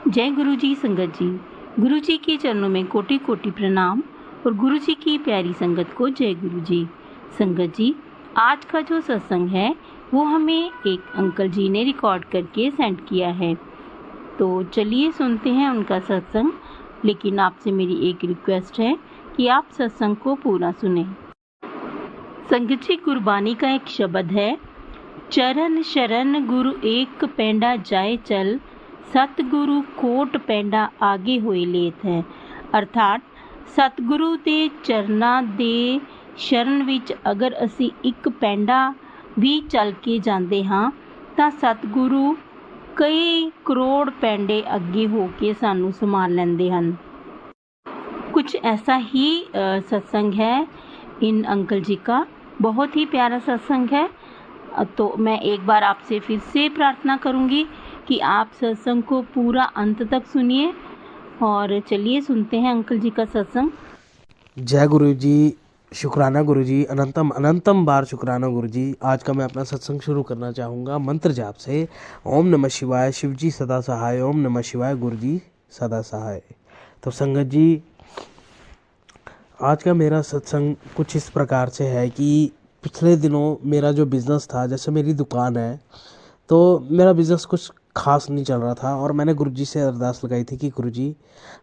जय गुरु जी संगत जी। गुरु जी के चरणों में कोटि कोटि प्रणाम और गुरु जी की प्यारी संगत को जय गुरु जी। संगत जी, आज का जो सत्संग है वो हमें एक अंकल जी ने रिकॉर्ड करके सेंड किया है, तो चलिए सुनते हैं उनका सत्संग। लेकिन आपसे मेरी एक रिक्वेस्ट है कि आप सत्संग को पूरा सुने। संगत जी, गुरबानी का एक शब्द है, चरण शरण गुरु एक पैंडा जाए चल, सतगुरु कोट पैंडा आगे होए लेत है। अर्थात सतगुरु ਦੇ ਚਰਨਾਂ ਦੇ ਸ਼ਰਨ ਵਿੱਚ ਅਗਰ ਅਸੀਂ ਇੱਕ ਪੈਂਡਾ ਵੀ ਚੱਲ ਕੇ ਜਾਂਦੇ ਹਾਂ ਤਾਂ ਸਤਗੁਰੂ ਕਈ ਕਰੋੜ ਪੈਂਡੇ ਅੱਗੇ ਹੋ ਕੇ ਸਾਨੂੰ ਸੰਭਾਲ ਲੈਂਦੇ ਹਨ। कुछ ऐसा ही सत्संग है इन अंकल जी का, बहुत ही प्यारा सत्संग है। तो मैं एक बार आपसे फिर से प्रार्थना करूंगी कि आप सत्संग को पूरा अंत तक सुनिए। और चलिए सुनते हैं अंकल जी का सत्संग। जय गुरु जी, शुक्राना गुरु जी, अनंतम अनंतम बार शुक्राना गुरु जी। आज का मैं अपना सत्संग शुरू करना चाहूँगा मंत्र जाप से। ओम नमः शिवाय, शिव जी सदा सहाय। ओम नमः शिवाय, गुरु जी सदा सहाय। तो संगत जी, आज का मेरा सत्संग कुछ इस प्रकार से है कि पिछले दिनों मेरा जो बिज़नेस था, जैसे मेरी दुकान है, तो मेरा बिज़नेस कुछ खास नहीं चल रहा था और मैंने गुरुजी से अरदास लगाई थी कि गुरुजी,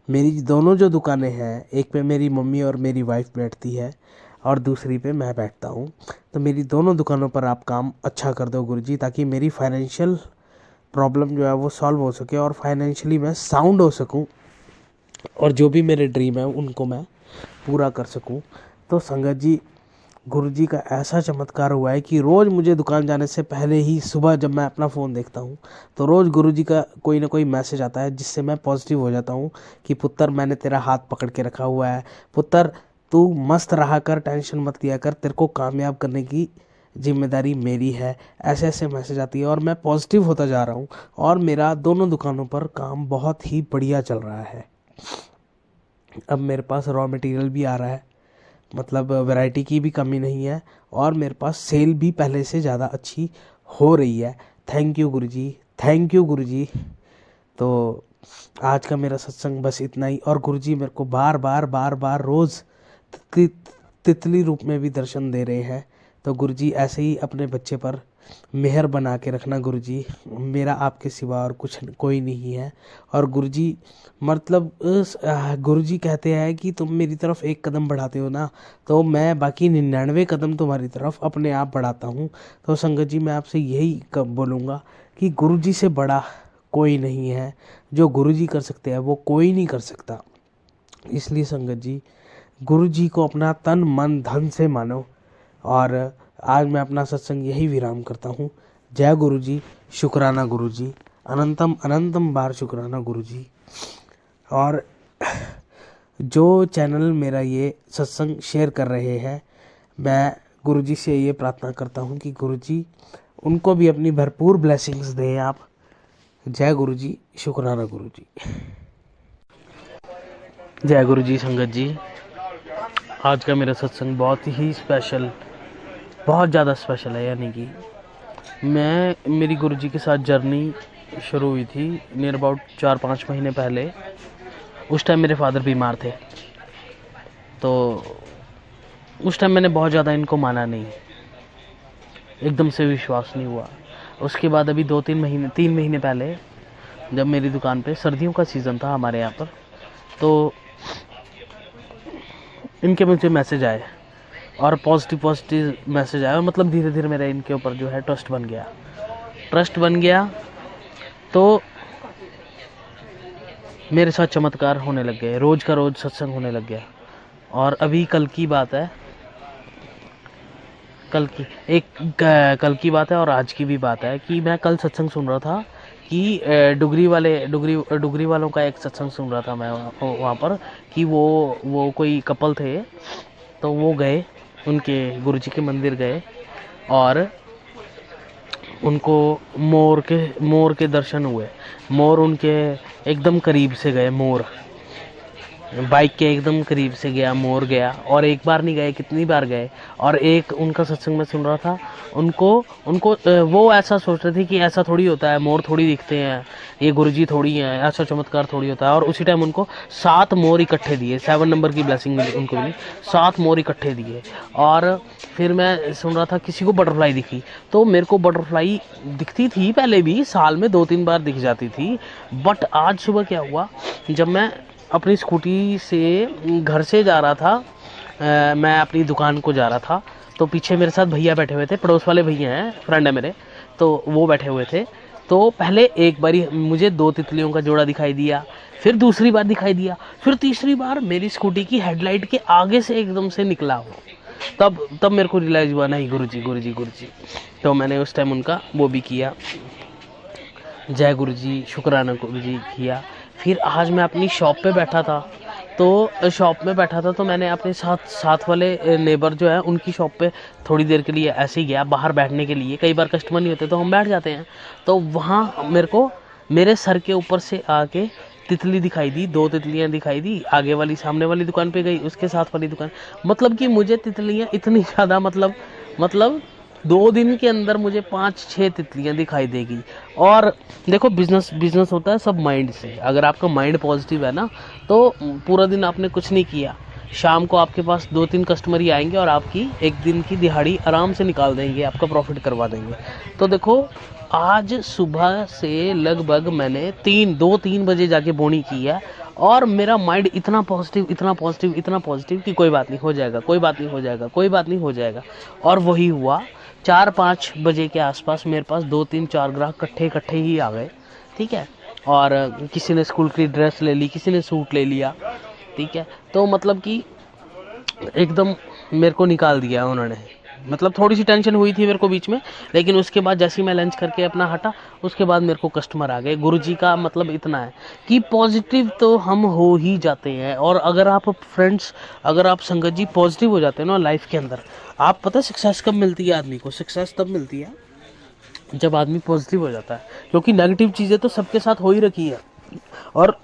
मेरी दोनों जो दुकानें हैं, एक पे मेरी मम्मी और मेरी वाइफ बैठती है और दूसरी पे मैं बैठता हूँ, तो मेरी दोनों दुकानों पर आप काम अच्छा कर दो गुरुजी, ताकि मेरी फाइनेंशियल प्रॉब्लम जो है वो सॉल्व हो सके और फाइनेंशियली मैं साउंड हो सकूँ और जो भी मेरे ड्रीम है उनको मैं पूरा कर सकूँ। तो संगत जी, गुरुजी का ऐसा चमत्कार हुआ है कि रोज़ मुझे दुकान जाने से पहले ही सुबह जब मैं अपना फ़ोन देखता हूँ तो रोज़ गुरुजी का कोई ना कोई मैसेज आता है, जिससे मैं पॉजिटिव हो जाता हूँ कि पुत्र, मैंने तेरा हाथ पकड़ के रखा हुआ है, पुत्र तू मस्त रहा कर, टेंशन मत लिया कर, तेरे को कामयाब करने की जिम्मेदारी मेरी है। ऐसे ऐसे मैसेज आती है और मैं पॉजिटिव होता जा रहा हूँ और मेरा दोनों दुकानों पर काम बहुत ही बढ़िया चल रहा है। अब मेरे पास रॉ मटेरियल भी आ रहा है, मतलब वैरायटी की भी कमी नहीं है और मेरे पास सेल भी पहले से ज़्यादा अच्छी हो रही है। Thank you guruji, thank you guruji. तो आज का मेरा सत्संग बस इतना ही। और गुरुजी मेरे को बार बार रोज़ तितली रूप में भी दर्शन दे रहे हैं। तो गुरुजी ऐसे ही अपने बच्चे पर मेहर बना के रखना गुरुजी। मेरा आपके सिवा और कोई नहीं है। और गुरुजी मतलब गुरुजी कहते हैं कि तुम मेरी तरफ एक कदम बढ़ाते हो ना, तो मैं बाकी 99 कदम तुम्हारी तरफ अपने आप बढ़ाता हूँ। तो संगत जी, मैं आपसे यही बोलूँगा कि गुरुजी से बड़ा कोई नहीं है। जो गुरुजी कर सकते हैं वो कोई नहीं कर सकता। इसलिए संगत जी, गुरुजी को अपना तन मन धन से मानो। और आज मैं अपना सत्संग यही विराम करता हूँ। जय गुरु जी, शुक्राना गुरु जी, अनंतम अनंतम बार शुक्राना गुरु जी। और जो चैनल मेरा ये सत्संग शेयर कर रहे हैं, मैं गुरु जी से ये प्रार्थना करता हूँ कि गुरु जी उनको भी अपनी भरपूर ब्लेसिंग्स दें आप। जय गुरु जी, शुक्राना गुरु जी। जय गुरु जी संगत जी, आज का मेरा सत्संग बहुत ही स्पेशल, बहुत ज़्यादा स्पेशल है। यानी कि मेरी गुरुजी के साथ जर्नी शुरू हुई थी नियर अबाउट 4-5 महीने पहले। उस टाइम मेरे फादर बीमार थे, तो उस टाइम मैंने बहुत ज़्यादा इनको माना नहीं, एकदम से विश्वास नहीं हुआ। उसके बाद अभी 3 महीने पहले जब मेरी दुकान पे सर्दियों का सीज़न था हमारे यहाँ पर, तो इनके मुझे मैसेज आए और पॉजिटिव मैसेज आया और मतलब धीरे धीरे मेरा इनके ऊपर जो है ट्रस्ट बन गया। तो मेरे साथ चमत्कार होने लग गए, रोज़ का रोज़ सत्संग होने लग गया। और अभी कल की बात है और आज की भी बात है कि मैं कल सत्संग सुन रहा था कि डुगरी वालों का एक सत्संग सुन रहा था मैं वहाँ पर, कि वो कोई कपल थे, तो वो गए उनके गुरुजी के मंदिर गए और उनको मोर के दर्शन हुए। मोर उनके एकदम करीब से गए, मोर बाइक के एकदम करीब से गया, मोर गया, और एक बार नहीं गए, कितनी बार गए। और एक उनका सत्संग मैं सुन रहा था, उनको उनको वो ऐसा सोच रहे थे कि ऐसा थोड़ी होता है, मोर थोड़ी दिखते हैं, ये गुरुजी थोड़ी हैं, ऐसा चमत्कार थोड़ी होता है। और उसी टाइम उनको 7 मोर इकट्ठे दिए, 7 नंबर की ब्लेसिंग मिली उनको, मिली 7 मोर इकट्ठे दिए। और फिर मैं सुन रहा था किसी को बटरफ्लाई दिखी, तो मेरे को बटरफ्लाई दिखती थी पहले भी, साल में 2-3 बार दिख जाती थी। बट आज सुबह क्या हुआ, जब मैं अपनी स्कूटी से घर से जा रहा था, मैं अपनी दुकान को जा रहा था, तो पीछे मेरे साथ भैया बैठे हुए थे, पड़ोस वाले भैया हैं, फ्रेंड है मेरे, तो वो बैठे हुए थे। तो पहले एक बारी मुझे 2 तितलियों का जोड़ा दिखाई दिया, फिर दूसरी बार दिखाई दिया, फिर तीसरी बार मेरी स्कूटी की हेडलाइट के आगे से एकदम से निकला वो। तब मेरे को रियलाइज़ हुआ, नहीं गुरुजी गुरुजी गुरुजी। तो मैंने उस टाइम उनका वो भी किया, जय गुरुजी, शुक्राना गुरुजी किया। फिर आज मैं अपनी शॉप पे बैठा था, तो शॉप में बैठा था, तो मैंने अपने साथ वाले नेबर जो है उनकी शॉप पे थोड़ी देर के लिए ऐसे ही गया बाहर बैठने के लिए। कई बार कस्टमर नहीं होते तो हम बैठ जाते हैं। तो वहाँ मेरे को मेरे सर के ऊपर से आके तितली दिखाई दी, 2 तितलियाँ दिखाई दी। आगे वाली सामने वाली दुकान पे गई, उसके साथ वाली दुकान, मतलब कि मुझे तितलियाँ इतनी ज़्यादा, मतलब 2 दिन के अंदर मुझे 5-6 तितलियाँ दिखाई देगी। और देखो, बिजनेस होता है सब माइंड से। अगर आपका माइंड पॉजिटिव है ना, तो पूरा दिन आपने कुछ नहीं किया, शाम को आपके पास 2-3 कस्टमर ही आएंगे और आपकी एक दिन की दिहाड़ी आराम से निकाल देंगे, आपका प्रॉफिट करवा देंगे। तो देखो, आज सुबह से लगभग मैंने 2-3 बजे जाके बोनी की है, और मेरा माइंड इतना पॉजिटिव कि कोई बात नहीं हो जाएगा, कोई बात नहीं हो जाएगा, कोई बात नहीं हो जाएगा। और वही हुआ। 4-5 बजे के आसपास मेरे पास 2-3-4 ग्राहक इकट्ठे ही आ गए, ठीक है। और किसी ने स्कूल की ड्रेस ले ली, किसी ने सूट ले लिया, ठीक है। तो मतलब कि एकदम मेरे को निकाल दिया उन्होंने। मतलब थोड़ी सी टेंशन हुई थी मेरे को बीच में, लेकिन उसके बाद जैसे ही मैं लंच करके अपना हटा, उसके बाद मेरे को कस्टमर आ गए। गुरुजी का मतलब इतना है कि पॉजिटिव तो हम हो ही जाते हैं। और अगर आप फ्रेंड्स, अगर आप संगत जी पॉजिटिव हो जाते हैं ना लाइफ के अंदर, आप पता है सक्सेस कब मिलती है आदमी को? सक्सेस तब मिलती है जब आदमी पॉजिटिव हो जाता है, क्योंकि नेगेटिव चीज़ें तो सबके साथ हो ही रखी है, और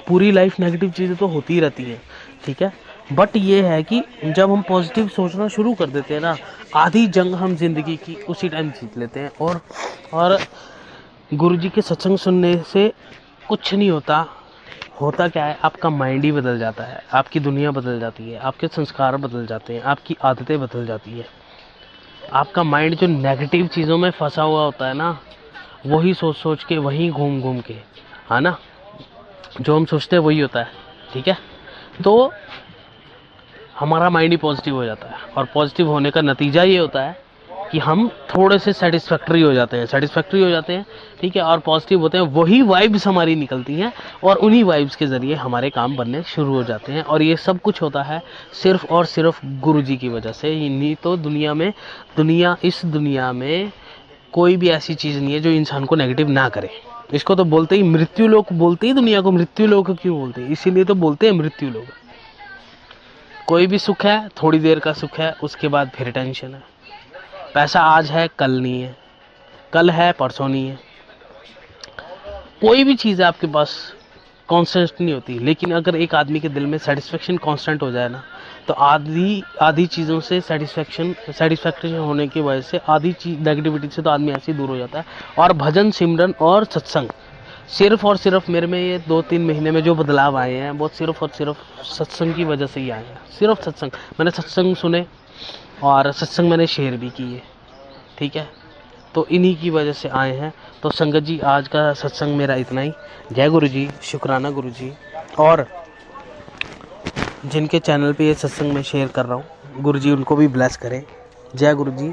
पूरी लाइफ नेगेटिव चीज़ें तो होती ही रहती हैं, ठीक है। बट ये है कि जब हम पॉजिटिव सोचना शुरू कर देते हैं ना, आधी जंग हम जिंदगी की उसी टाइम जीत लेते हैं। और गुरुजी के सत्संग सुनने से कुछ नहीं होता। होता क्या है, आपका माइंड ही बदल जाता है, आपकी दुनिया बदल जाती है, आपके संस्कार बदल जाते हैं, आपकी आदतें बदल जाती है। आपका माइंड जो नेगेटिव चीज़ों में फंसा हुआ होता है ना, वही सोच के, वही घूम के, है ना, जो हम सोचते हैं वही होता है, ठीक है। तो हमारा माइंड ही पॉजिटिव हो जाता है, और पॉजिटिव होने का नतीजा ये होता है कि हम थोड़े से सेटिस्फैक्टरी हो जाते हैं, ठीक है। और पॉजिटिव होते हैं, वही वाइब्स हमारी निकलती हैं, और उन्हीं वाइब्स के ज़रिए हमारे काम बनने शुरू हो जाते हैं। और ये सब कुछ होता है सिर्फ और सिर्फ गुरुजी की वजह से। नहीं तो इस दुनिया में कोई भी ऐसी चीज़ नहीं है जो इंसान को नेगेटिव ना करे। इसको तो बोलते ही मृत्यु लोक, बोलते ही दुनिया को मृत्यु लोक क्यों बोलते हैं? इसीलिए तो बोलते हैं मृत्यु लोक। कोई भी सुख है, थोड़ी देर का सुख है, उसके बाद फिर टेंशन है। पैसा आज है, कल नहीं है, कल है, परसों नहीं है। कोई भी चीज़ है आपके पास कांस्टेंट नहीं होती। लेकिन अगर एक आदमी के दिल में सेटिस्फेक्शन कांस्टेंट हो जाए ना, तो आधी चीज़ों से सेटिस्फेक्शन होने की वजह से आधी चीज नेगेटिविटी से तो आदमी ऐसे ही दूर हो जाता है। और भजन, सिमरन और सत्संग, सिर्फ और सिर्फ मेरे में ये 2-3 महीने में जो बदलाव आए हैं, वो सिर्फ और सिर्फ सत्संग की वजह से ही आए हैं। सिर्फ सत्संग, मैंने सत्संग सुने और सत्संग मैंने शेयर भी किए, ठीक है। तो इन्हीं की वजह से आए हैं। तो संगत जी, आज का सत्संग मेरा इतना ही। जय गुरु जी, शुक्राना गुरु जी। और जिनके चैनल पे ये सत्संग मैं शेयर कर रहा हूँ, गुरु जी उनको भी ब्लेस करें। जय गुरु जी।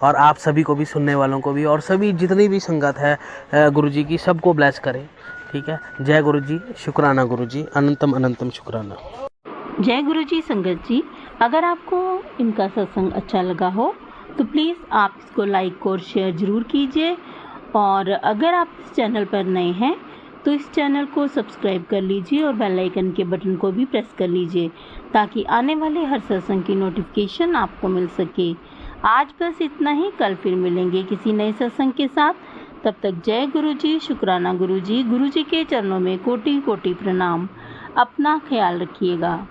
और आप सभी को भी, सुनने वालों को भी, और सभी जितनी भी संगत है गुरु जी की, सबको ब्लेस करें, ठीक है। जय गुरु जी, शुक्राना गुरु जी, अनंतम शुक्राना। जय गुरु जी। संगत जी, अगर आपको इनका सत्संग अच्छा लगा हो तो प्लीज़ आप इसको लाइक और शेयर ज़रूर कीजिए। और अगर आप इस चैनल पर नए हैं तो इस चैनल को सब्सक्राइब कर लीजिए और बेल आइकन के बटन को भी प्रेस कर लीजिए, ताकि आने वाले हर सत्संग की नोटिफिकेशन आपको मिल सके। आज बस इतना ही, कल फिर मिलेंगे किसी नए सत्संग के साथ। तब तक जय गुरु जी, शुक्राना गुरु जी के चरणों में कोटि कोटि प्रणाम। अपना ख्याल रखिएगा।